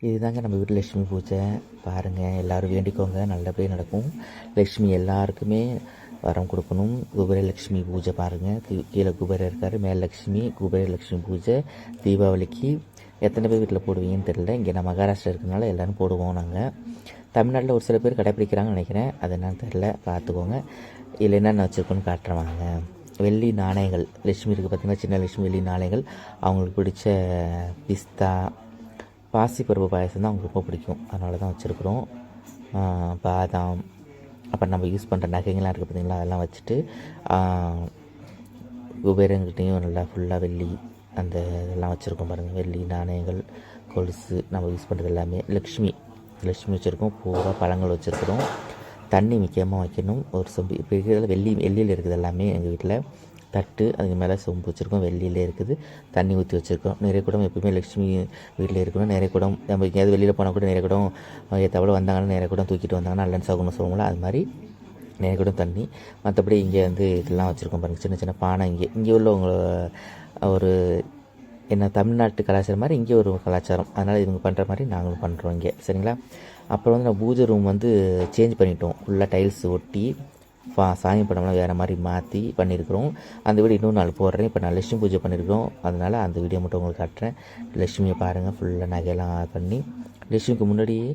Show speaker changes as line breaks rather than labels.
இதுதாங்க நம்ம வீட்டில் லட்சுமி பூஜை. பாருங்கள், எல்லோரும் வேண்டிக்கோங்க, நல்லபடியாக நடக்கும். லட்சுமி எல்லாருக்குமே வரம் கொடுக்கணும். குபேரலட்சுமி பூஜை பாருங்கள், கீழே குபேரர் இருக்கார், மேல் லட்சுமி. குபேரலட்சுமி பூஜை தீபாவளிக்கு எத்தனை பேர் வீட்டில் போடுவீங்கன்னு தெரியல. இங்கே நான் மகாராஷ்டிரா இருக்கிறனால எல்லோரும் போடுவோம். நாங்கள் தமிழ்நாட்டில் ஒரு சில பேர் கடைப்பிடிக்கிறாங்கன்னு நினைக்கிறேன், அது என்னன்னு தெரில, பார்த்துக்கோங்க. இதில் என்னென்ன வச்சுருக்கோன்னு காட்டுறவாங்க. வெள்ளி நாணயங்கள், லட்சுமி இருக்குது பார்த்திங்கன்னா, சின்ன லட்சுமி வெள்ளி நாணயங்கள். அவங்களுக்கு பிடிச்ச பிஸ்தா பாசிப்பருப்பு பாயசம் தான் அவங்களுக்கு ரொம்ப பிடிக்கும், அதனால தான் வச்சுருக்குறோம். பாதாம், அப்புறம் நம்ம யூஸ் பண்ணுற நகைகள்லாம் இருக்குது பார்த்திங்களா, அதெல்லாம் வச்சுட்டு குபேரங்கிட்டையும் நல்லா ஃபுல்லாக வெள்ளி அந்த இதெல்லாம் வச்சுருக்கோம் பாருங்கள். வெள்ளி நாணயங்கள், கொலுசு, நம்ம யூஸ் பண்ணுறது எல்லாமே. லக்ஷ்மி வச்சுருக்கோம். பூரா பழங்கள் வச்சுருக்குறோம். தண்ணி முக்கியமாக வைக்கணும். ஒரு சொம்பு இப்போ இருக்கிறதுல வெள்ளியில் இருக்குது எல்லாமே. எங்கள் வீட்டில் தட்டு, அதுக்கு மேலே சொம்பு வச்சுருக்கோம், வெள்ளியிலே இருக்குது. தண்ணி ஊற்றி வச்சுருக்கோம். நிறைய குடம் எப்பவுமே லட்சுமி வீட்டில் இருக்கணும். நிறைய குடம் நம்ம எங்கேயாவது வெளியில் போனால் கூட நிறைய குடம் எத்தவளோ வந்தாங்கன்னா நிறைய குடம் தூக்கிட்டு வந்தாங்கன்னா நல்லன்னு சகுனம் சொல்லுவோம்ல, அது மாதிரி நிறைய குடம் தண்ணி. மற்றபடி இங்கே இதெல்லாம் வச்சுருக்கோம் பாருங்கள், சின்ன சின்ன பானை. இங்கே உள்ளவங்க ஒரு என்ன தமிழ்நாட்டு கலாச்சாரம் மாதிரி இங்கே ஒரு கலாச்சாரம், அதனால் இவங்க பண்ணுற மாதிரி நாங்களும் பண்ணுறோம் இங்கே, சரிங்களா. அப்புறம் நான் பூஜை ரூம் சேஞ்ச் பண்ணிட்டோம். ஃபுல்லாக டைல்ஸ் ஒட்டி சாமி படம்லாம் வேறு மாதிரி மாற்றி பண்ணியிருக்கிறோம். அந்த வீடியோ இன்னும் நாள் போடுறேன். இப்போ நான் லட்சுமி பூஜை பண்ணியிருக்கிறோம், அதனால் அந்த வீடியோ மட்டும் உங்களுக்கு காட்டுறேன். லட்சுமியை பாருங்கள், ஃபுல்லாக நகையெல்லாம் பண்ணி. லட்சுமிக்கு முன்னாடியே